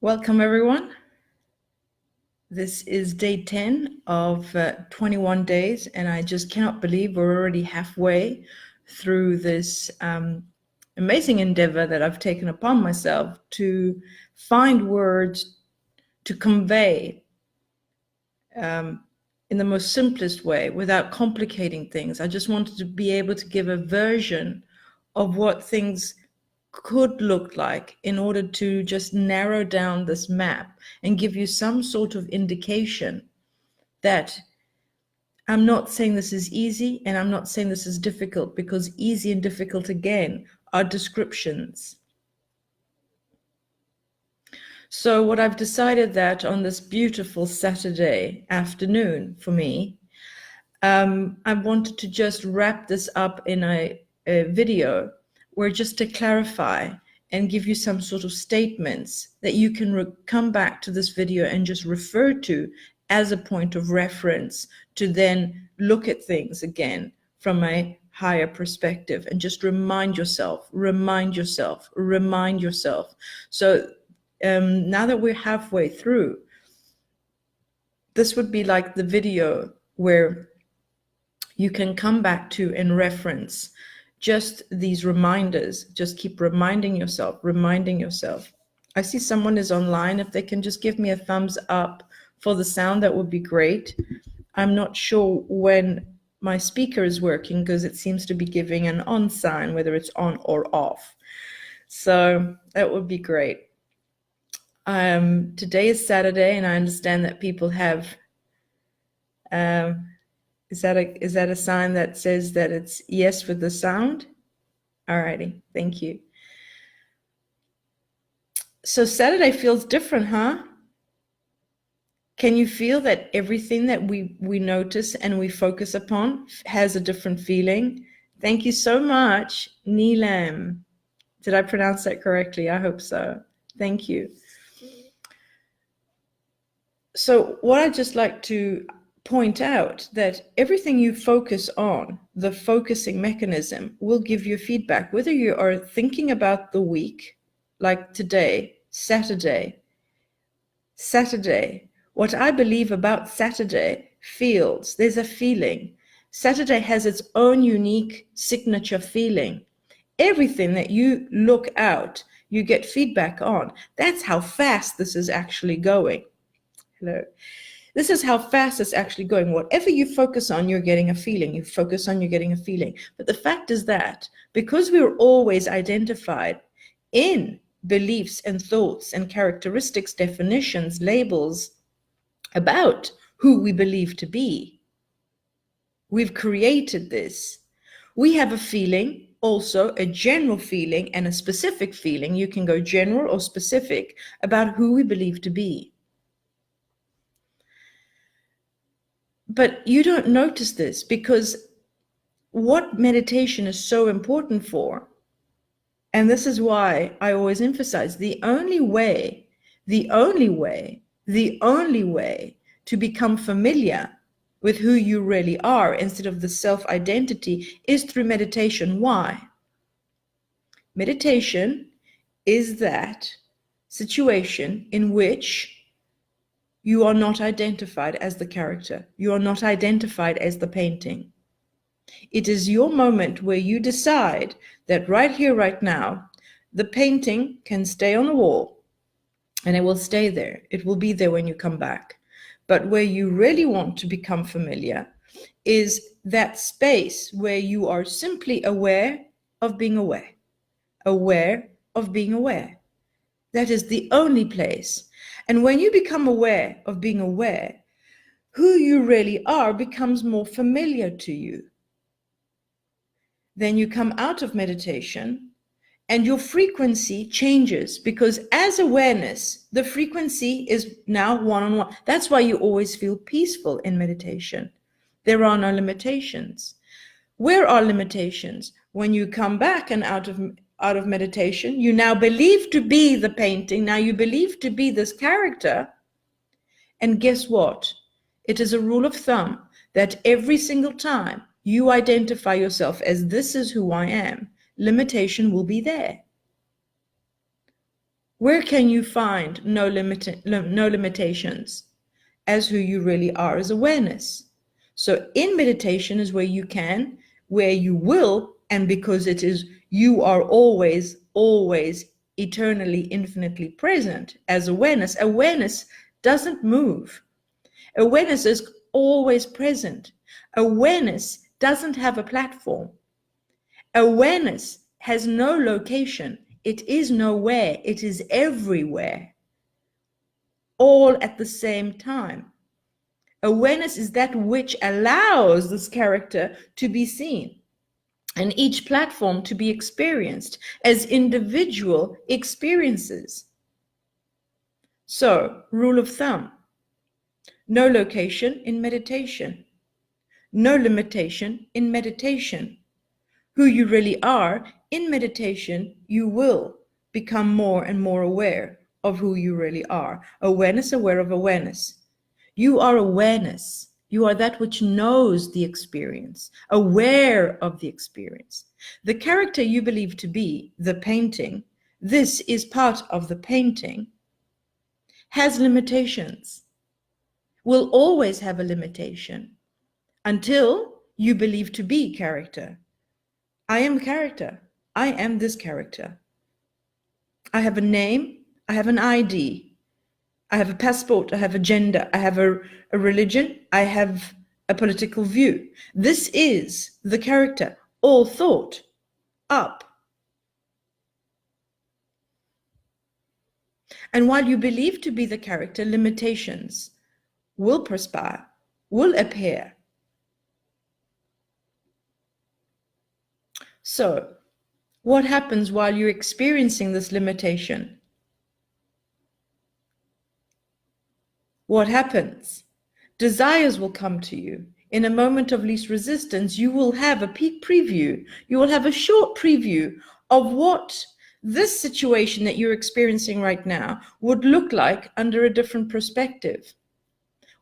Welcome, everyone. This is day 10 of 21 days, and I just cannot believe we're already halfway through this amazing endeavor that I've taken upon myself to find words to convey in the most simplest way without complicating things. I just wanted to be able to give a version of what things could look like in order to just narrow down this map and give you some sort of indication that I'm not saying this is easy and I'm not saying this is difficult, because easy and difficult, again, are descriptions. So what I've decided that on this beautiful Saturday afternoon for me, I wanted to just wrap this up in a video where, just to clarify and give you some sort of statements that you can come back to this video and just refer to as a point of reference to then look at things again from a higher perspective and just remind yourself. So now that we're halfway through, this would be like the video where you can come back to and reference just these reminders. Just keep reminding yourself. I see someone is online. If they can just give me a thumbs up for the sound, that would be great. I'm not sure when my speaker is working because it seems to be giving an on sign, whether it's on or off. So that would be great. Today is Saturday, and I understand that people have is that a sign that says that it's yes with the sound? Alrighty, thank you. So Saturday feels different, huh? Can you feel that everything that we notice and we focus upon has a different feeling? Thank you so much, Neelam. Did I pronounce that correctly? I hope so. Thank you. So what I'd just like to point out that everything you focus on, the focusing mechanism, will give you feedback, whether you are thinking about the week, like today, Saturday. What I believe about Saturday feels, there's a feeling. Saturday has its own unique signature feeling. Everything that you look out, you get feedback on. That's how fast this is actually going. Hello. This is how fast it's actually going. Whatever you focus on, you're getting a feeling. You focus on, you're getting a feeling. But the fact is that because we're always identified in beliefs and thoughts and characteristics, definitions, labels about who we believe to be, we've created this. We have a feeling, also a general feeling and a specific feeling. You can go general or specific about who we believe to be. But you don't notice this, because what meditation is so important for, and this is why I always emphasize, the only way to become familiar with who you really are instead of the self-identity is through meditation. Why? Meditation is that situation in which you are not identified as the character. You are not identified as the painting. It is your moment where you decide that right here, right now, the painting can stay on the wall and it will stay there. It will be there when you come back. But where you really want to become familiar is that space where you are simply aware of being aware. Aware of being aware. That is the only place. And when you become aware of being aware, who you really are becomes more familiar to you. Then you come out of meditation and your frequency changes, because as awareness, the frequency is now one-on-one. That's why you always feel peaceful in meditation. There are no limitations. Where are limitations? When you come back and out of meditation, you now believe to be the painting. Now you believe to be this character. And guess what? It is a rule of thumb that every single time you identify yourself as this is who I am, limitation will be there. Where can you find no limitations? As who you really are, as awareness. So in meditation is where you can, where you will, and because it is, you are always, always eternally, infinitely present as awareness. Awareness doesn't move. Awareness is always present. Awareness doesn't have a platform. Awareness has no location. It is nowhere. It is everywhere, all at the same time. Awareness is that which allows this character to be seen and each platform to be experienced as individual experiences. So, rule of thumb, no location in meditation, no limitation in meditation. Who you really are in meditation, you will become more and more aware of who you really are. Awareness, aware of awareness. You are awareness. You are that which knows the experience, aware of the experience. The character you believe to be, the painting, this is part of the painting, has limitations, will always have a limitation until you believe to be character. I am character. I am this character. I have a name. I have an ID. I have a passport. I have a gender. I have a religion. I have a political view. This is the character, all thought up. And while you believe to be the character, limitations will perspire, will appear. So, what happens while you're experiencing this limitation? What happens? Desires will come to you. In a moment of least resistance, you will have a peek preview. You will have a short preview of what this situation that you're experiencing right now would look like under a different perspective.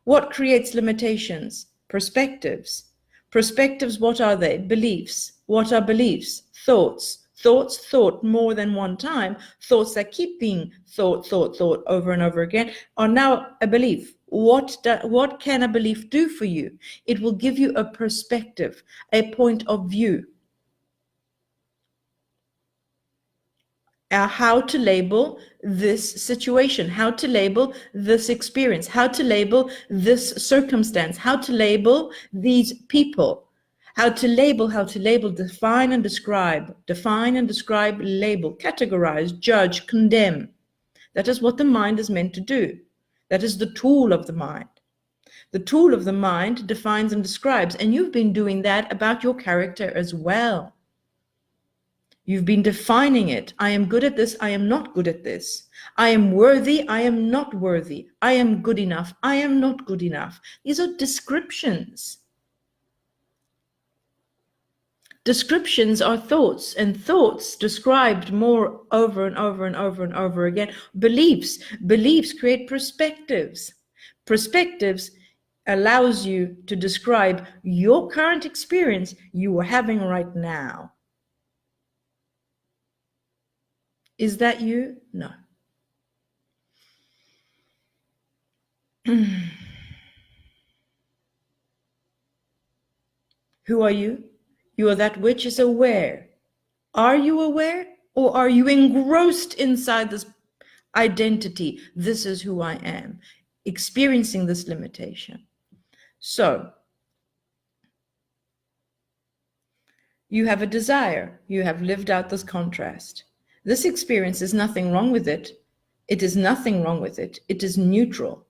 What creates limitations? Perspectives. Perspectives, what are they? Beliefs. What are beliefs? Thoughts. Thoughts thought more than one time, thoughts that keep being thought over and over again are now a belief. What can a belief do for you? It will give you a perspective, a point of view. How to label this situation, how to label this experience, how to label this circumstance, how to label these people. How to label, define and describe, label, categorize, judge, condemn. That is what the mind is meant to do. That is the tool of the mind. The tool of the mind defines and describes, and you've been doing that about your character as well. You've been defining it. I am good at this, I am not good at this. I am worthy, I am not worthy. I am good enough, I am not good enough. These are descriptions. Descriptions are thoughts, and thoughts described more over and over and over and over again. Beliefs create perspectives. Perspectives allows you to describe your current experience you are having right now. Is that you? No. Who are you? You are that which is aware. Are you aware, or are you engrossed inside this identity? This is who I am, experiencing this limitation. So, you have a desire. You have lived out this contrast. This experience is nothing wrong with it. It is nothing wrong with it. It is neutral.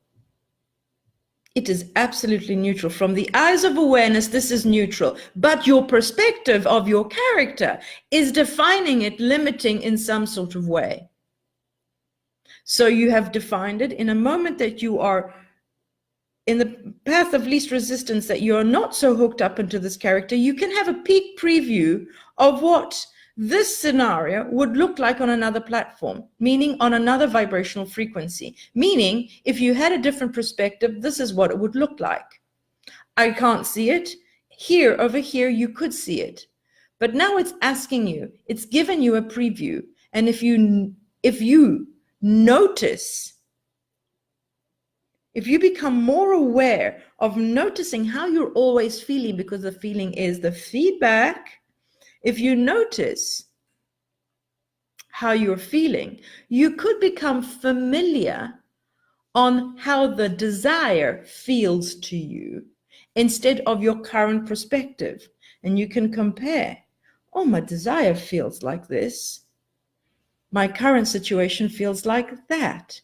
It is absolutely neutral. From the eyes of awareness, this is neutral. But your perspective of your character is defining it, limiting in some sort of way. So you have defined it in a moment that you are in the path of least resistance, that you are not so hooked up into this character. You can have a peek preview of what this scenario would look like on another platform, meaning on another vibrational frequency, meaning if you had a different perspective, this is what it would look like. I can't see it. Here, over here, you could see it. But now it's asking you, it's given you a preview. And if you notice, if you become more aware of noticing how you're always feeling, because the feeling is the feedback, if you notice how you're feeling, you could become familiar on how the desire feels to you instead of your current perspective. And you can compare, oh, my desire feels like this. My current situation feels like that.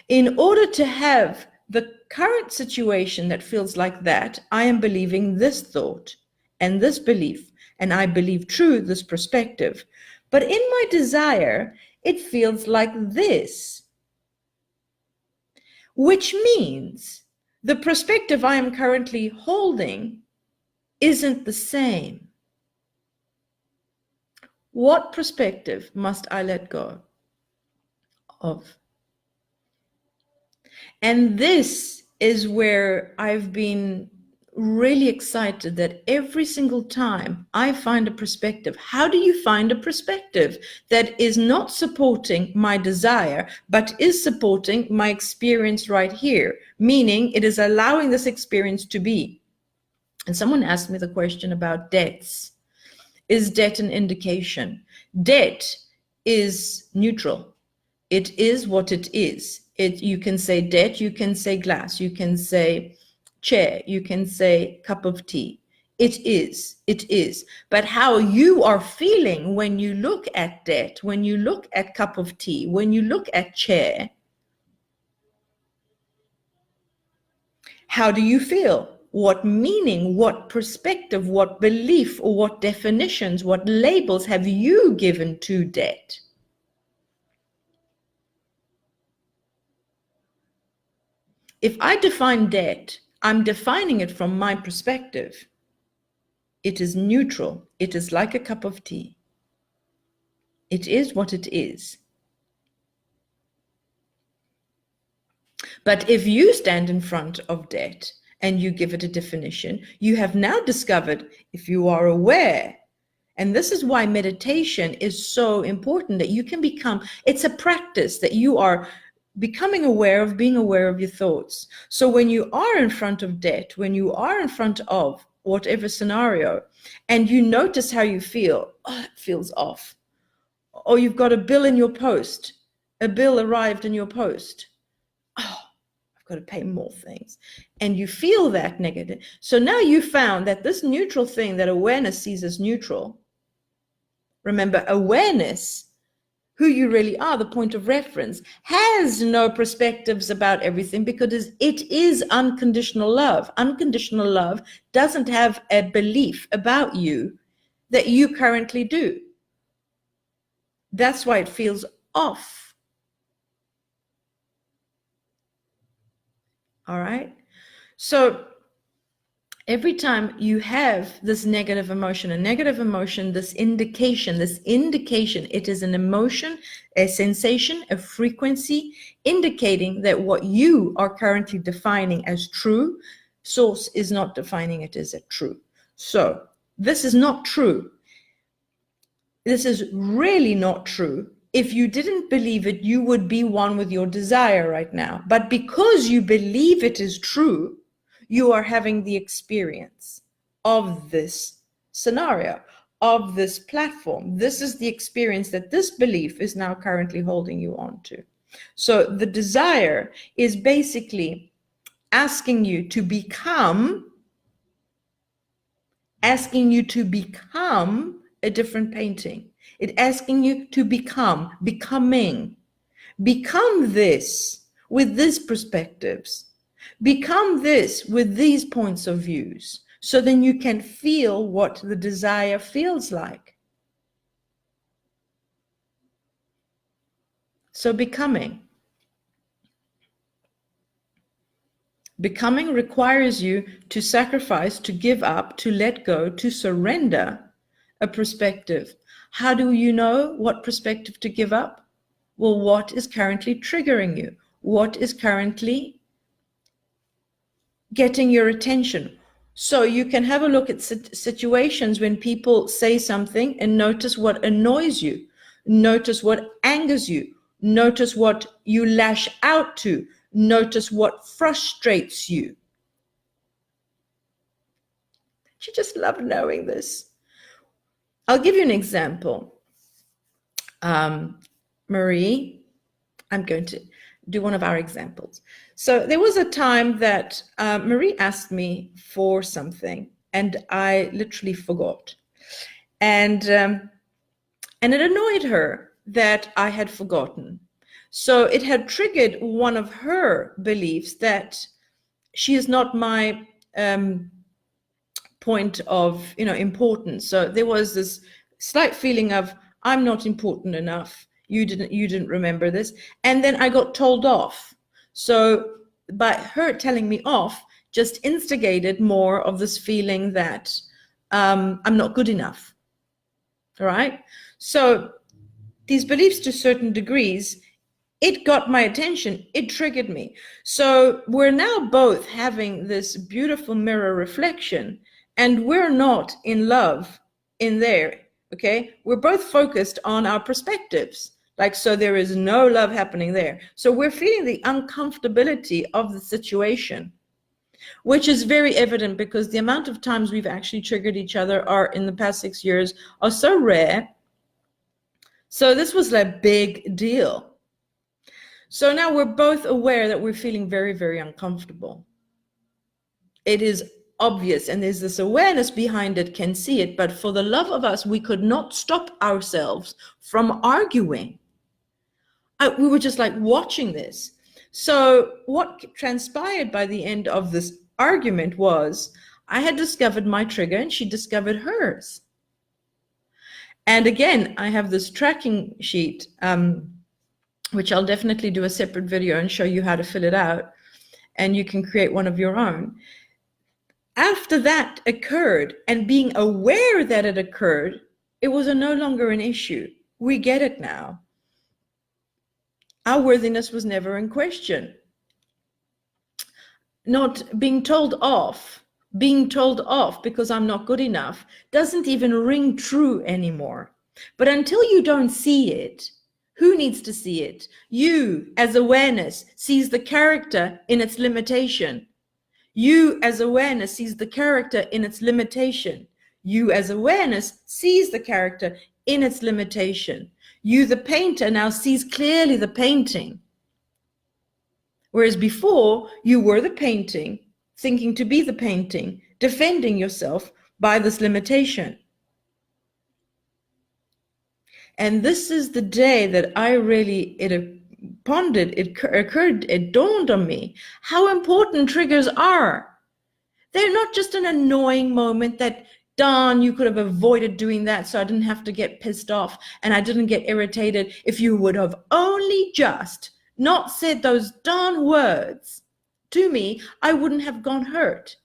In order to have the current situation that feels like that, I am believing this thought and this belief, and I believe true this perspective. But in my desire, it feels like this, which means the perspective I am currently holding isn't the same. What perspective must I let go of? And this is where I've been really excited that every single time I find a perspective, how do you find a perspective that is not supporting my desire, but is supporting my experience right here? Meaning it is allowing this experience to be. And someone asked me the question about debts. Is debt an indication? Debt is neutral. It is what it is. You can say debt, you can say glass, you can say chair, you can say cup of tea. It is, it is. But how you are feeling when you look at debt, when you look at cup of tea, when you look at chair, how do you feel? What meaning, what perspective, what belief, or what definitions, what labels have you given to debt? If I define debt, I'm defining it from my perspective. It is neutral. It is like a cup of tea. It is what it is. But if you stand in front of debt and you give it a definition, you have now discovered, if you are aware, and this is why meditation is so important, that you can become, it's a practice that you are becoming aware of, being aware of your thoughts. So when you are in front of debt, when you are in front of whatever scenario, and you notice how you feel, oh, it feels off. Or you've got a bill in your post, a bill arrived in your post. Oh, I've got to pay more things. And you feel that negative. So now you found that this neutral thing that awareness sees as neutral, remember, awareness, who you really are, the point of reference, has no perspectives about everything because it is unconditional love. Unconditional love doesn't have a belief about you that you currently do. That's why it feels off. All right? So every time you have this negative emotion, this indication, it is an emotion, a sensation, a frequency, indicating that what you are currently defining as true, source is not defining it as a true. So this is not true. This is really not true. If you didn't believe it, you would be one with your desire right now. But because you believe it is true, you are having the experience of this scenario, of this platform. This is the experience that this belief is now currently holding you on to. So the desire is basically asking you to become a different painting. It's asking you to become this with these perspectives. Become this with these points of views, so then you can feel what the desire feels like. So becoming requires you to sacrifice, to give up, to let go, to surrender a perspective. How do you know what perspective to give up? Well, what is currently triggering you? What is currently getting your attention? So you can have a look at situations when people say something and notice what annoys you, notice what angers you, Notice what you lash out to. Notice what frustrates you. You just love knowing this. I'll give you an example. Marie, I'm going to do one of our examples. So there was a time that Marie asked me for something, and I literally forgot. And it annoyed her that I had forgotten. So it had triggered one of her beliefs that she is not my point of importance. So there was this slight feeling of, I'm not important enough. You didn't remember this. And then I got told off. So by her telling me off just instigated more of this feeling that I'm not good enough. All right. So these beliefs, to certain degrees, it got my attention. It triggered me. So we're now both having this beautiful mirror reflection, and we're not in love in there. Okay. We're both focused on our perspectives. Like, so there is no love happening there. So we're feeling the uncomfortability of the situation, which is very evident because the amount of times we've actually triggered each other are in the past 6 years are so rare. So this was a big deal. So now we're both aware that we're feeling very, very uncomfortable. It is obvious, and there's this awareness behind it, can see it, but for the love of us, we could not stop ourselves from arguing. We were just like watching this. So what transpired by the end of this argument was I had discovered my trigger and she discovered hers. And again, I have this tracking sheet, which I'll definitely do a separate video and show you how to fill it out, and you can create one of your own. After that occurred, and being aware that it occurred, it was no longer an issue. We get it now. Our worthiness was never in question. Not being told off because I'm not good enough doesn't even ring true anymore. But until you don't see it, who needs to see it? You, as awareness, sees the character in its limitation. You, as awareness, sees the character in its limitation. You, as awareness, sees the character in its limitation. You, the painter, now sees clearly the painting. Whereas before, you were the painting, thinking to be the painting, defending yourself by this limitation. And this is the day that I really, it dawned on me how important triggers are. They're not just an annoying moment that, darn, you could have avoided doing that so I didn't have to get pissed off and I didn't get irritated. If you would have only just not said those darn words to me, I wouldn't have gone hurt.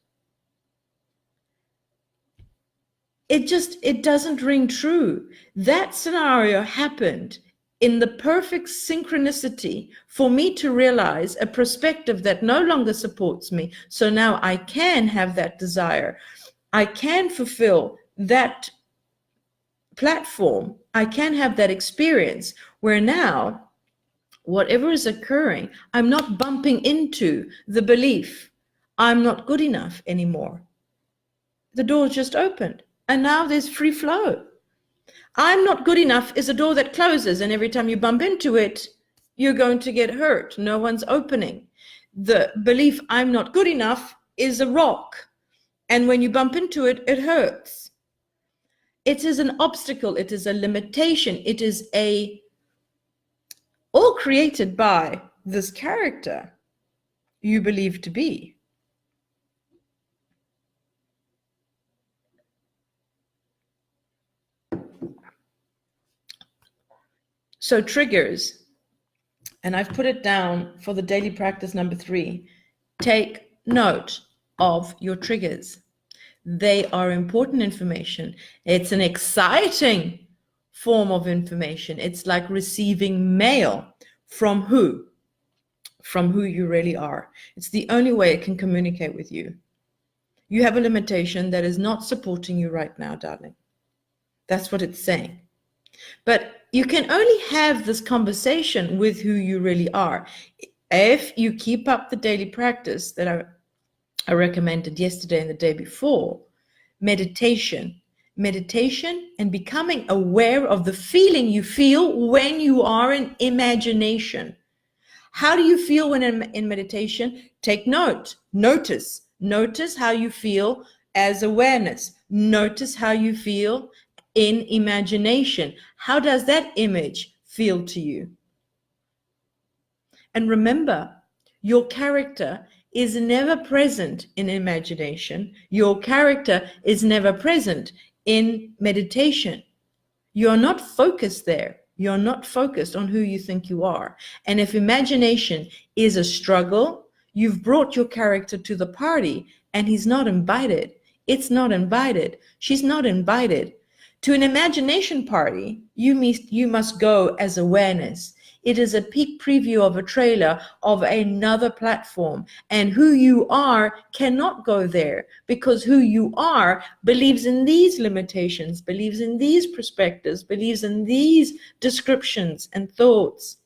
It doesn't ring true. That scenario happened in the perfect synchronicity for me to realize a perspective that no longer supports me. So now I can have that desire. I can fulfill that platform. I can have that experience where now, whatever is occurring, I'm not bumping into the belief I'm not good enough anymore. The door just opened. And now there's free flow. I'm not good enough is a door that closes, and every time you bump into it, you're going to get hurt. No one's opening. The belief I'm not good enough is a rock, and when you bump into it, it hurts. It is an obstacle. It is a limitation. It is all created by this character you believe to be. So triggers, and I've put it down for the daily practice number 3. Take note of your triggers. They are important information. It's an exciting form of information. It's like receiving mail from who? From who you really are. It's the only way it can communicate with you. You have a limitation that is not supporting you right now, darling. That's what it's saying. But you can only have this conversation with who you really are if you keep up the daily practice that I recommended yesterday and the day before. Meditation and becoming aware of the feeling you feel when you are in imagination. How do you feel when in meditation? Take notice how you feel as awareness. Notice how you feel in imagination. How does that image feel to you? And remember, your character is never present in imagination. Your character is never present in meditation. You're not focused there. You're not focused on who you think you are. And if imagination is a struggle, you've brought your character to the party and he's not invited. It's not invited. She's not invited. To an imagination party, you must go as awareness. It is a peek preview of a trailer of another platform. And who you are cannot go there because who you are believes in these limitations, believes in these perspectives, believes in these descriptions and thoughts.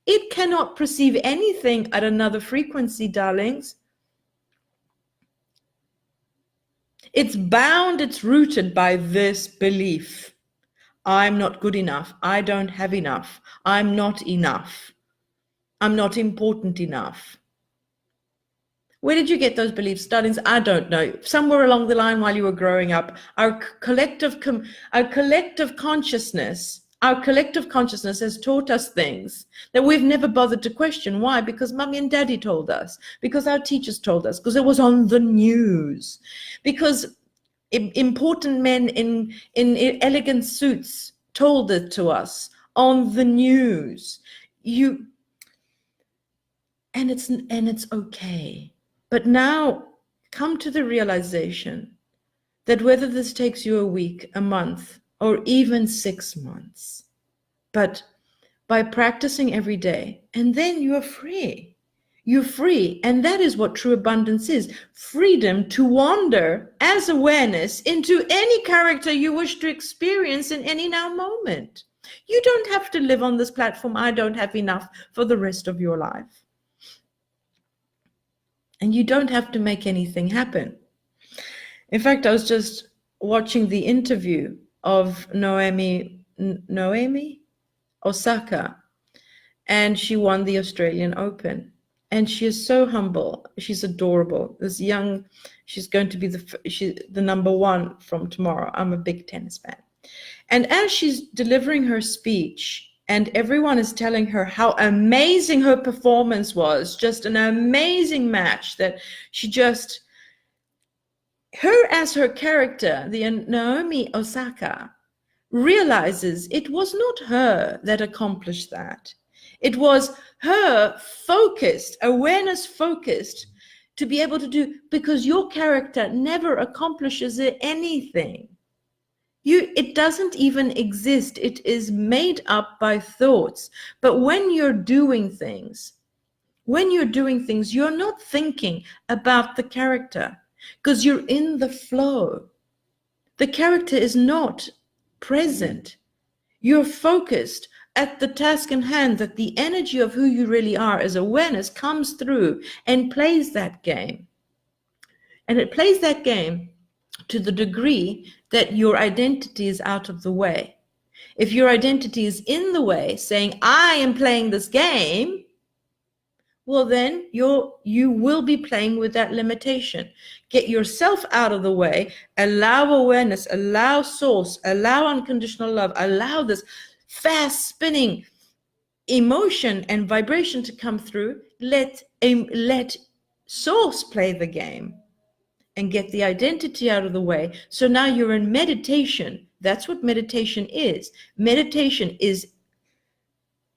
It cannot perceive anything at another frequency, darlings. It's bound, it's rooted by this belief. I'm not good enough. I don't have enough. I'm not enough. I'm not important enough. Where did you get those beliefs, darlings? I don't know. Somewhere along the line while you were growing up, our collective consciousness has taught us things that we've never bothered to question. Why? Because mommy and daddy told us, because our teachers told us, because it was on the news, because important men in elegant suits told it to us on the news. And it's okay. But now come to the realization that whether this takes you a week, a month, or even 6 months, but by practicing every day, and then you are free. You're free. And that is what true abundance is. Freedom to wander as awareness into any character you wish to experience in any now moment. You don't have to live on this platform, I don't have enough, for the rest of your life. And you don't have to make anything happen. In fact, I was just watching the interview of Naomi Osaka, and she won the Australian Open. And she is so humble. She's adorable. She's going to be the number one from tomorrow. I'm a big tennis fan. And as she's delivering her speech, and everyone is telling her how amazing her performance was, just an amazing match, that her as her character, the Naomi Osaka, realizes it was not her that accomplished that. It was her focused, awareness focused, to be able to do, because your character never accomplishes anything. It doesn't even exist. It is made up by thoughts. But when you're doing things, you're not thinking about the character because you're in the flow. The character is not present. You're focused at the task in hand, that the energy of who you really are as awareness comes through and plays that game. And it plays that game to the degree that your identity is out of the way. If your identity is in the way, saying, I am playing this game, well, then you will be playing with that limitation. Get yourself out of the way, allow awareness, allow source, allow unconditional love, allow this fast spinning emotion and vibration to come through. Let source play the game and get the identity out of the way. So now you're in meditation. That's what meditation is. Meditation is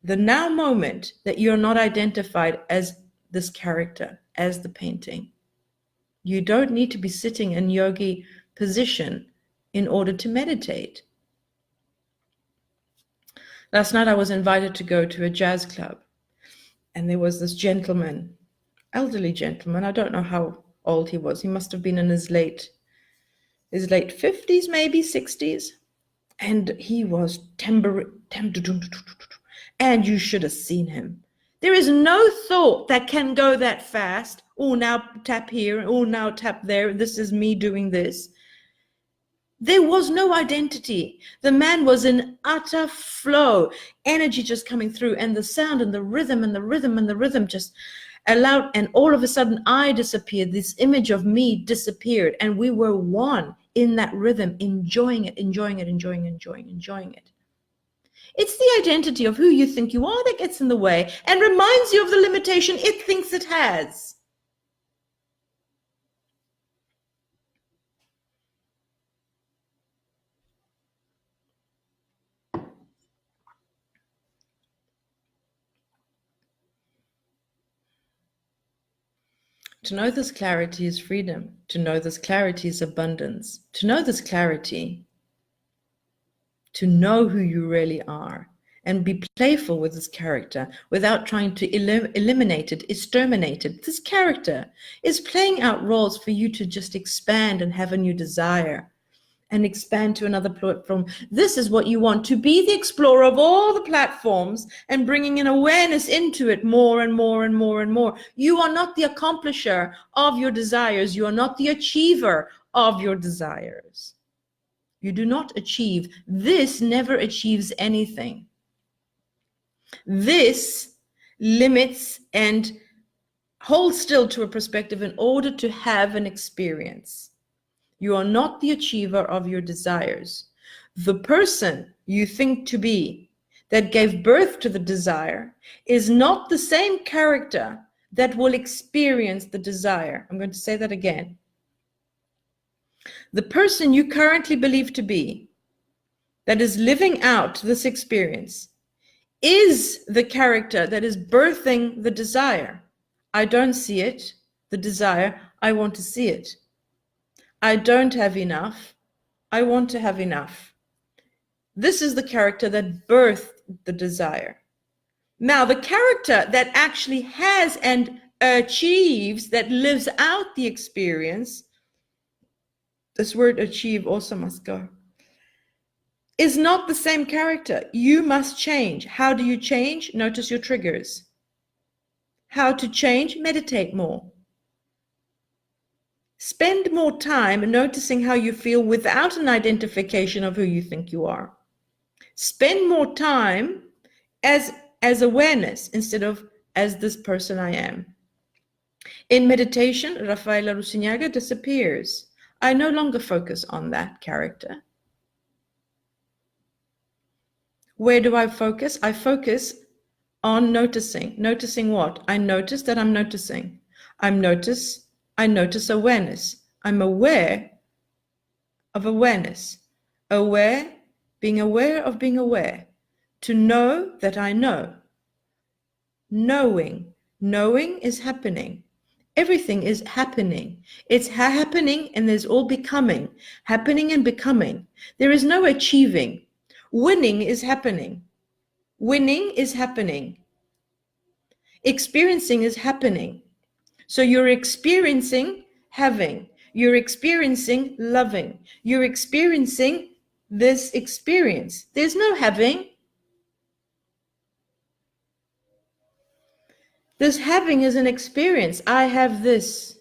the now moment that you're not identified as this character, as the painting. You don't need to be sitting in yogi position in order to meditate. Last night I was invited to go to a jazz club, and there was this gentleman, elderly gentleman. I don't know how old he was. He must have been in his late 50s, maybe 60s. And he was and you should have seen him. There is no thought that can go that fast. Oh, now tap here. Oh, now tap there. This is me doing this. There was no identity. The man was in utter flow, energy just coming through, and the sound and the rhythm and the rhythm and the rhythm just allowed. And all of a sudden, I disappeared. This image of me disappeared, and we were one in that rhythm, enjoying it, enjoying it, enjoying it. It's the identity of who you think you are that gets in the way and reminds you of the limitation it thinks it has. To know this clarity is freedom. To know this clarity is abundance. To know this clarity, to know who you really are, and be playful with this character without trying to eliminate it, exterminate it. This character is playing out roles for you to just expand and have a new desire and expand to another platform. This is what you want, to be the explorer of all the platforms and bringing an awareness into it more and more and more and more. You are not the accomplisher of your desires. You are not the achiever of your desires. You do not achieve. This never achieves anything. This limits and holds still to a perspective in order to have an experience. You are not the achiever of your desires. The person you think to be that gave birth to the desire is not the same character that will experience the desire. I'm going to say that again. The person you currently believe to be that is living out this experience is the character that is birthing the desire. I don't see it, the desire, I want to see it. I don't have enough, I want to have enough. This is the character that birthed the desire. Now, the character that actually has and achieves, that lives out the experience, this word achieve also must go, is not the same character. You must change. How do you change? Notice your triggers. How to change? Meditate more. Spend more time noticing how you feel without an identification of who you think you are. Spend more time as awareness instead of as this person I am. In meditation, Rafaela Rusinaga disappears. I no longer focus on that character. Where do I focus? I focus on noticing. Noticing what? I notice that I'm noticing. I notice awareness. I'm aware of awareness. Aware, being aware of being aware. To know that I know. Knowing. Knowing is happening. Everything is happening. It's happening and there's all becoming. Happening and becoming. There is no achieving. Winning is happening. Winning is happening. Experiencing is happening. So you're experiencing having. You're experiencing loving. You're experiencing this experience. There's no having. This having is an experience. I have this.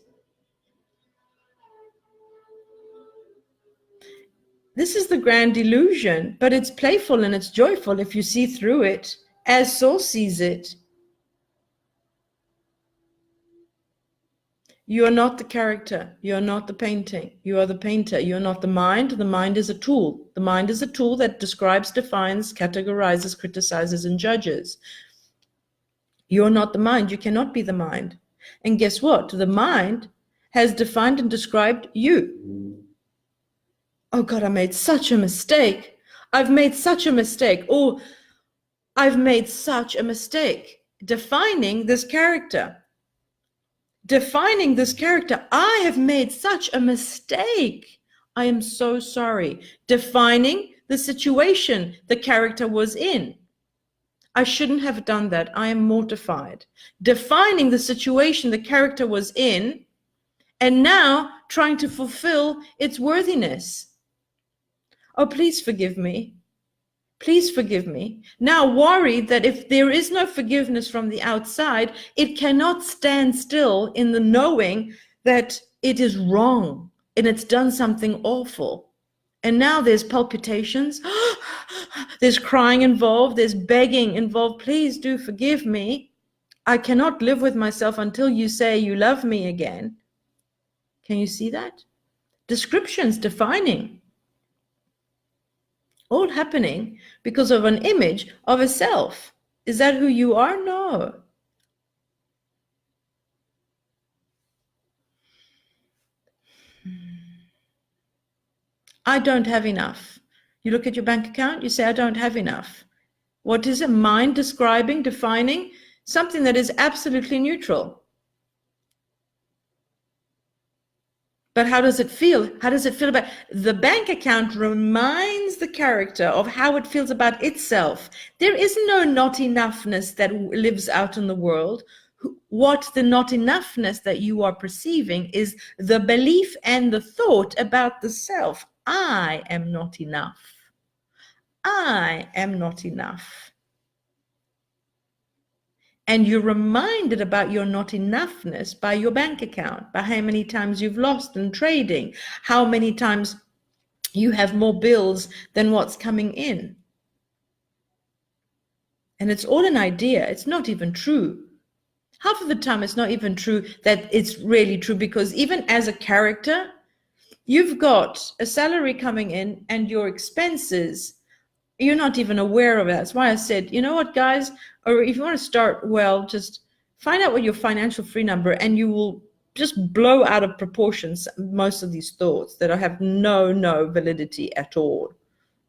This is the grand illusion, but it's playful and it's joyful if you see through it as soul sees it. You are not the character. You are not the painting. You are the painter. You are not the mind. The mind is a tool. The mind is a tool that describes, defines, categorizes, criticizes, and judges. You are not the mind. You cannot be the mind. And guess what? The mind has defined and described you. Oh God, I made such a mistake. I've made such a mistake. Oh, I've made such a mistake. Defining this character. Defining this character. I have made such a mistake. I am so sorry. Defining the situation the character was in. I shouldn't have done that. I am mortified. Defining the situation the character was in, and now trying to fulfill its worthiness. Oh, please forgive me. Please forgive me. Now worried that if there is no forgiveness from the outside, it cannot stand still in the knowing that it is wrong and it's done something awful. And now there's palpitations, there's crying involved, there's begging involved. Please do forgive me. I cannot live with myself until you say you love me again. Can you see that? Descriptions defining. All happening because of an image of a self. Is that who you are? No. I don't have enough. You look at your bank account, you say, I don't have enough. What is it? Mind describing, defining something that is absolutely neutral. But how does it feel? How does it feel about the bank account? Reminds the character of how it feels about itself. There is no not enoughness that lives out in the world. What the not enoughness that you are perceiving is the belief and the thought about the self. I am not enough. I am not enough. And you're reminded about your not enoughness by your bank account, by how many times you've lost in trading, how many times you have more bills than what's coming in. And it's all an idea. It's not even true. Half of the time, it's not even true that it's really true, because even as a character, you've got a salary coming in and your expenses, you're not even aware of it. That's why I said, you know what, guys, or if you want to start well, just find out what your financial free number, and you will just blow out of proportions most of these thoughts that have no validity at all.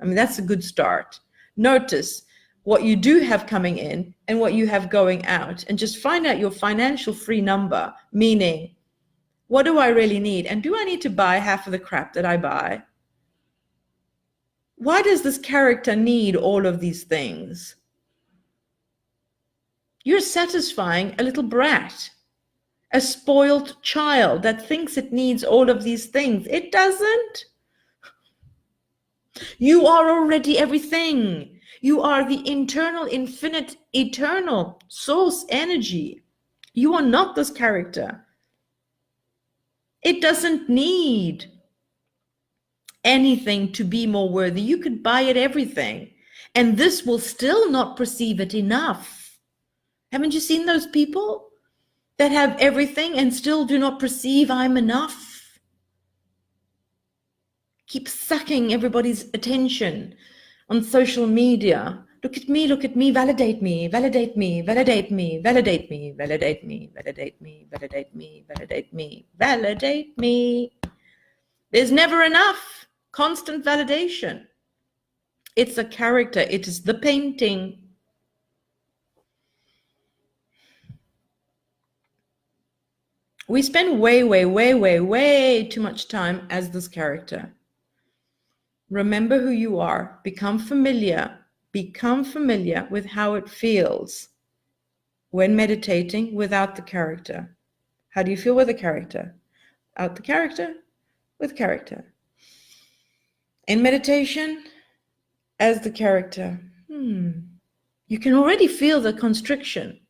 I mean, that's a good start. Notice what you do have coming in and what you have going out, and just find out your financial free number, meaning, what do I really need? And do I need to buy half of the crap that I buy? Why does this character need all of these things? You're satisfying a little brat, a spoiled child that thinks it needs all of these things. It doesn't. You are already everything. You are the internal, infinite, eternal source energy. You are not this character. It doesn't need anything to be more worthy. You could buy it everything, and this will still not perceive it enough. Haven't you seen those people that have everything and still do not perceive I'm enough? Keep sucking everybody's attention on social media. Look at me, validate me, validate me, validate me, validate me, validate me, validate me, validate me, validate me, validate me. There's never enough. Constant validation. It's a character. It is the painting. We spend way too much time as this character. Remember who you are. Become familiar with how it feels when meditating without the character. How do you feel with the character? Out the character, with character. In meditation, as the character. You can already feel the constriction.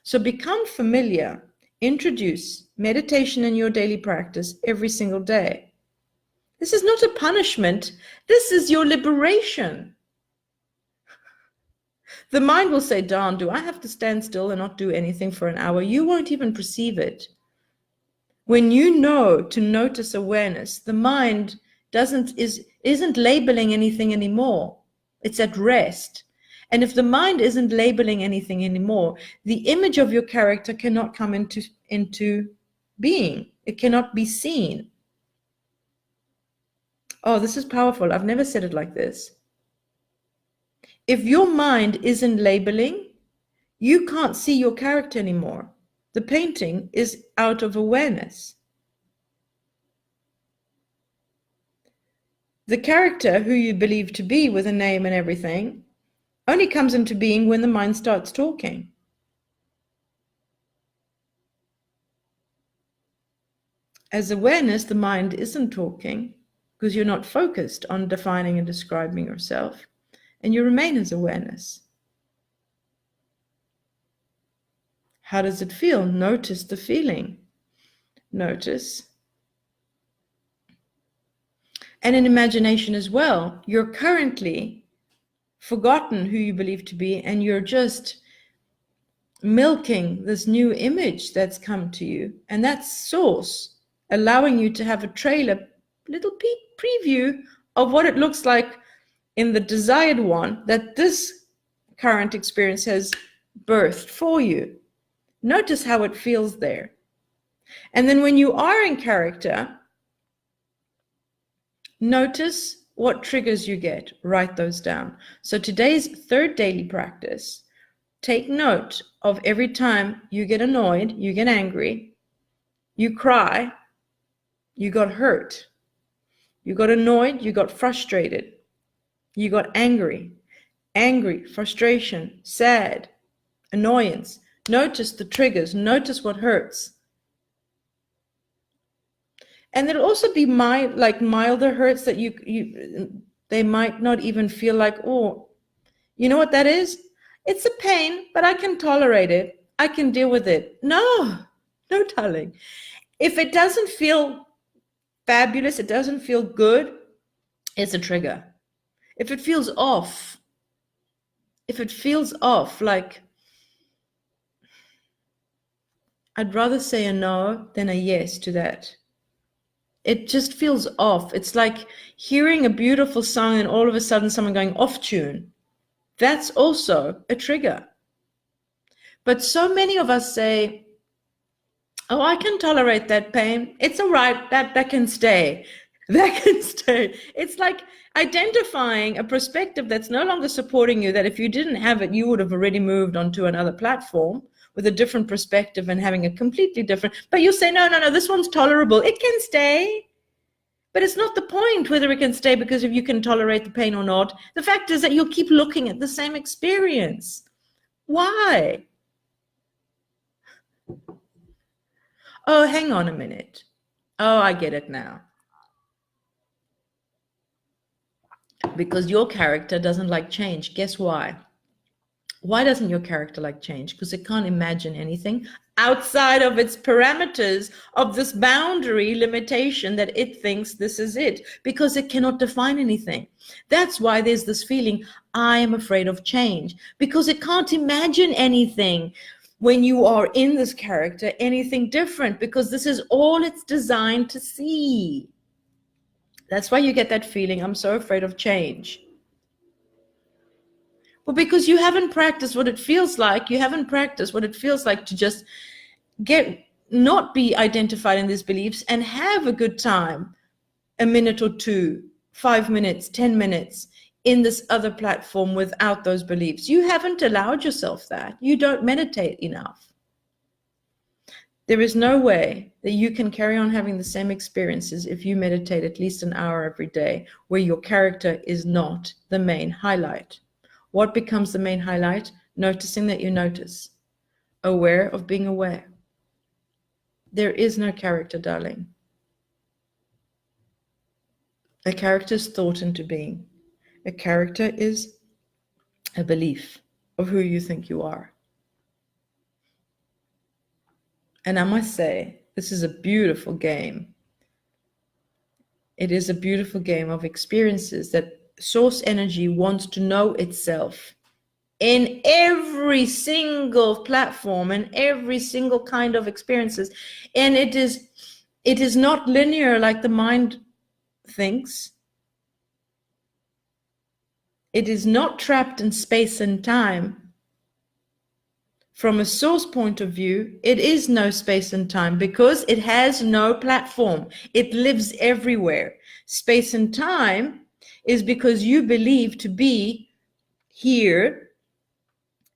So become familiar. Introduce meditation in your daily practice every single day. This is not a punishment. This is your liberation. The mind will say, darn, do I have to stand still and not do anything for an hour? You won't even perceive it. When you know to notice awareness, the mind isn't labeling anything anymore. It's at rest. And if the mind isn't labeling anything anymore, the image of your character cannot come into being. It cannot be seen. Oh, this is powerful. I've never said it like this. If your mind isn't labeling, you can't see your character anymore. The painting is out of awareness. The character who you believe to be with a name and everything only comes into being when the mind starts talking. As awareness, the mind isn't talking. because you're not focused on defining and describing yourself, and you remain as awareness. How does it feel? Notice the feeling. Notice. And in imagination as well, you're currently forgotten who you believe to be, and you're just milking this new image that's come to you. And that's source, allowing you to have a trailer, little peek preview of what it looks like in the desired one that this current experience has birthed for you. Notice how it feels there. And then when you are in character, notice what triggers you get. Write those down. So today's third daily practice, take note of every time you get annoyed, you get angry, you cry, you got hurt, you got annoyed, you got frustrated, you got angry, frustration, sad, annoyance. Notice the triggers, notice what hurts. And there'll also be milder hurts that they might not even feel like, oh, you know what that is? It's a pain, but I can tolerate it. I can deal with it. No, darling. If it doesn't feel fabulous, it doesn't feel good, it's a trigger. If it feels off, like I'd rather say a no than a yes to that. It just feels off. It's like hearing a beautiful song and all of a sudden someone going off tune. That's also a trigger. But so many of us say, oh, I can tolerate that pain. It's all right. That can stay. That can stay. It's like identifying a perspective that's no longer supporting you, that if you didn't have it, you would have already moved onto another platform with a different perspective and having a completely different, but you say, no, this one's tolerable. It can stay. But it's not the point whether it can stay because if you can tolerate the pain or not. The fact is that you'll keep looking at the same experience. Why? Oh, hang on a minute. Oh, I get it now. Because your character doesn't like change. Guess why? Why doesn't your character like change? Because it can't imagine anything outside of its parameters of this boundary limitation that it thinks this is it, because it cannot define anything. That's why there's this feeling, I am afraid of change, because it can't imagine anything when you are in this character, anything different, because this is all it's designed to see. That's why you get that feeling, I'm so afraid of change. Well, because you haven't practiced what it feels like. You haven't practiced what it feels like to just not be identified in these beliefs and have a good time, a minute or two, 5 minutes, 10 minutes in this other platform without those beliefs. You haven't allowed yourself that. You don't meditate enough. There is no way that you can carry on having the same experiences if you meditate at least an hour every day where your character is not the main highlight. What becomes the main highlight? Noticing that you notice. Aware of being aware. There is no character, darling. A character is thought into being. A character is a belief of who you think you are. And I must say, this is a beautiful game. It is a beautiful game of experiences that source energy wants to know itself in every single platform and every single kind of experiences. And it is not linear like the mind thinks. It is not trapped in space and time. From a source point of view, it is no space and time because it has no platform. It lives everywhere. Space and time is because you believe to be here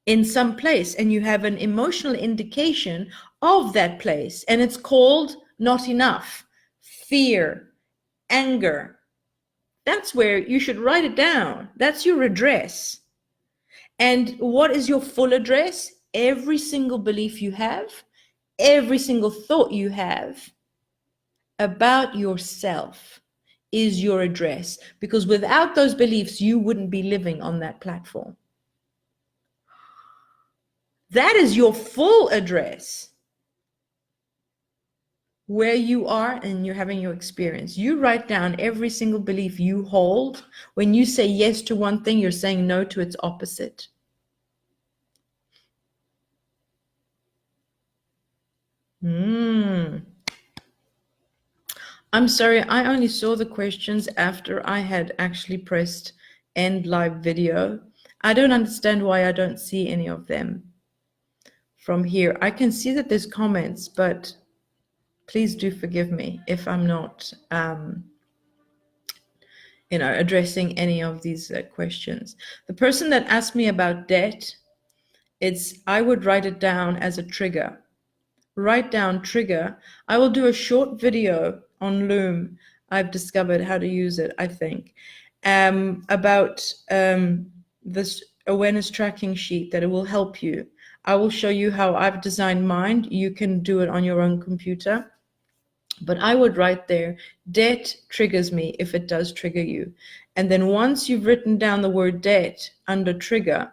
in some place and you have an emotional indication of that place, and it's called not enough, fear, anger. That's where you should write it down. That's your address. And what is your full address? Every single belief you have, every single thought you have about yourself is your address, because without those beliefs, you wouldn't be living on that platform. That is your full address, where you are and you're having your experience. You write down every single belief you hold. When you say yes to one thing, you're saying no to its opposite. I'm sorry, I only saw the questions after I had actually pressed end live video. I don't understand why I don't see any of them from here. I can see that there's comments, but please do forgive me if I'm not, addressing any of these questions. The person that asked me about debt, I would write it down as a trigger. Write down trigger. I will do a short video on Loom. I've discovered how to use it, I think, about this awareness tracking sheet that it will help you. I will show you how I've designed mine. You can do it on your own computer. But I would write there, debt triggers me if it does trigger you. And then once you've written down the word debt under trigger,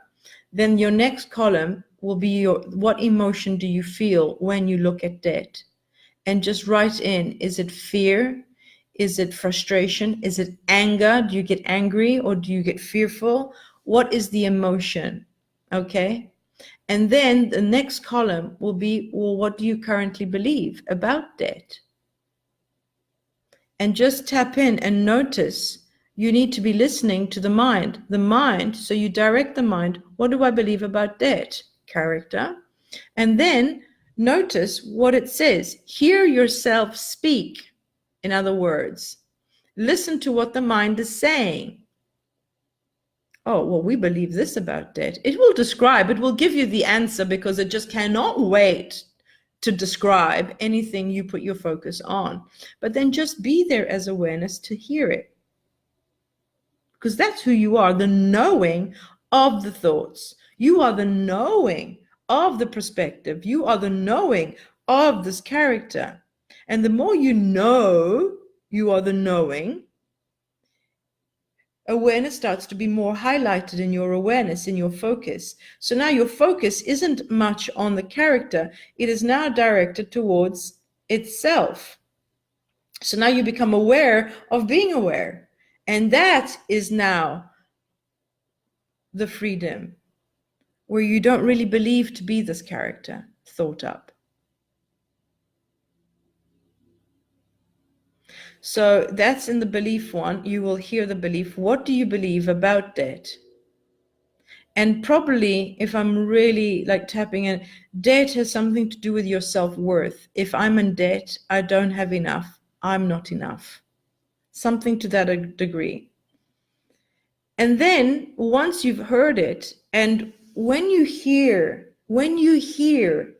then your next column will be what emotion do you feel when you look at debt? And just write in, is it fear? Is it frustration? Is it anger? Do you get angry or do you get fearful? What is the emotion? Okay. And then the next column will be, well, what do you currently believe about debt? And just tap in and notice. You need to be listening to the mind. So you direct the mind. What do I believe about debt? Character. And then notice what it says. Hear yourself speak. In other words, listen to what the mind is saying. Oh, well, we believe this about debt. It will give you the answer because it just cannot wait to describe anything you put your focus on. But then just be there as awareness to hear it. Because that's who you are, the knowing of the thoughts. You are the knowing of the perspective. You are the knowing of this character. And the more you know you are the knowing, awareness starts to be more highlighted in your awareness, in your focus. So now your focus isn't much on the character. It is now directed towards itself. So now you become aware of being aware. And that is now the freedom, where you don't really believe to be this character thought up. So that's in the belief one. You will hear the belief. What do you believe about debt? And probably, if I'm really like tapping in, debt has something to do with your self-worth. If I'm in debt, I don't have enough. I'm not enough. Something to that degree. And then once you've heard it, and when you hear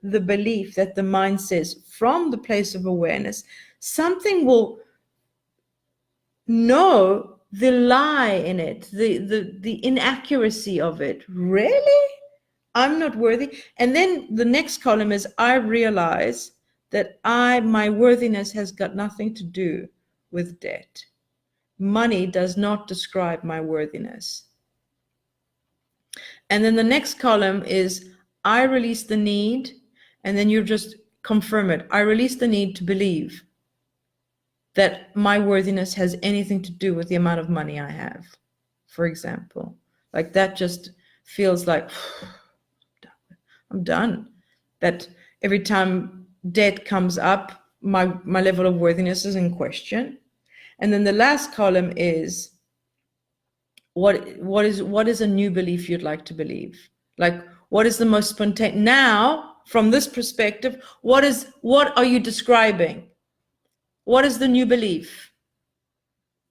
the belief that the mind says from the place of awareness, something will know the lie in it, the inaccuracy of it. Really? I'm not worthy. And then the next column is, I realize that my worthiness has got nothing to do with debt. Money does not describe my worthiness. And then the next column is, I release the need, and then you just confirm it. I release the need to believe that my worthiness has anything to do with the amount of money I have, for example. Like that just feels like, I'm done. That every time debt comes up, my level of worthiness is in question. And then the last column is, what is a new belief you'd like to believe? Like, what is the most spontaneous? Now, from this perspective, what are you describing? What is the new belief?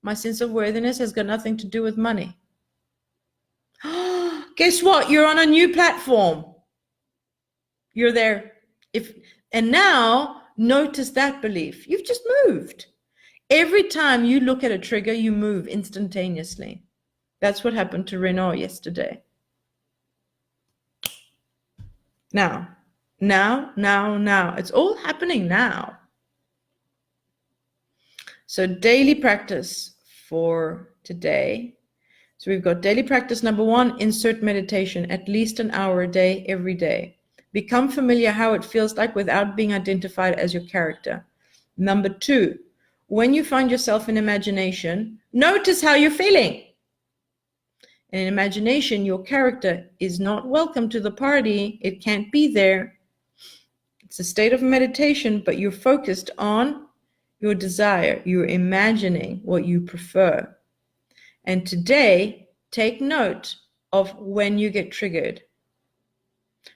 My sense of worthiness has got nothing to do with money. Guess what? You're on a new platform. You're there. And now notice that belief. You've just moved. Every time you look at a trigger, you move instantaneously. That's what happened to Renault yesterday. Now. It's all happening now. So daily practice for today. So we've got daily practice number 1, insert meditation, at least an hour a day, every day. Become familiar how it feels like without being identified as your character. Number 2, when you find yourself in imagination, notice how you're feeling. In imagination, your character is not welcome to the party. It can't be there. It's a state of meditation, but you're focused on your desire. You're imagining what you prefer. And today, take note of when you get triggered.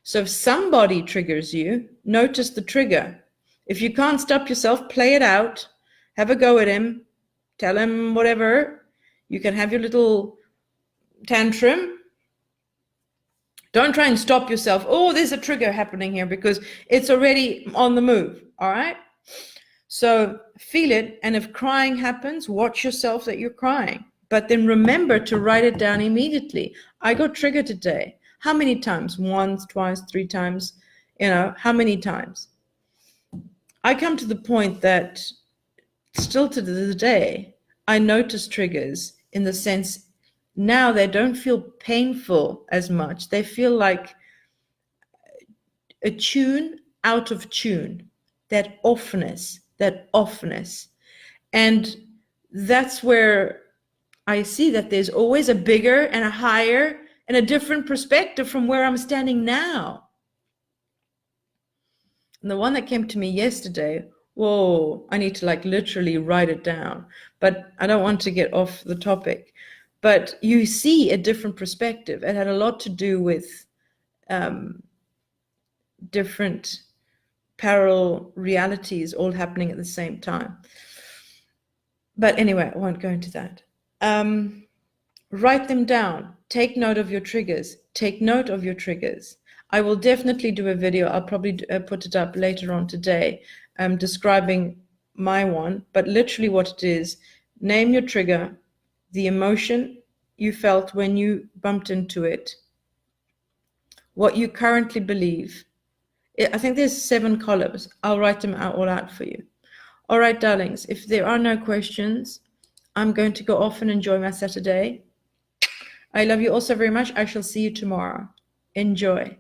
So if somebody triggers you, notice the trigger. If you can't stop yourself, play it out. Have a go at him. Tell him whatever. You can have your little tantrum. Don't try and stop yourself. Oh, there's a trigger happening here, because it's already on the move. All right? So feel it. And if crying happens, watch yourself that you're crying. But then remember to write it down immediately. I got triggered today. How many times? Once, twice, 3 times? How many times? I come to the point that still to this day, I notice triggers in the sense now they don't feel painful as much. They feel like a tune out of tune, that offness. And that's where I see that there's always a bigger and a higher and a different perspective from where I'm standing now. And the one that came to me yesterday, whoa, I need to literally write it down, but I don't want to get off the topic. But you see a different perspective. It had a lot to do with different parallel realities all happening at the same time. But anyway, I won't go into that. Write them down. Take note of your triggers. Take note of your triggers. I will definitely do a video. I'll probably put it up later on today, describing my one. But literally what it is, name your trigger, the emotion you felt when you bumped into it, what you currently believe. I think there's 7 columns. I'll write them all out for you. All right, darlings, if there are no questions, I'm going to go off and enjoy my Saturday. I love you all so very much. I shall see you tomorrow. Enjoy.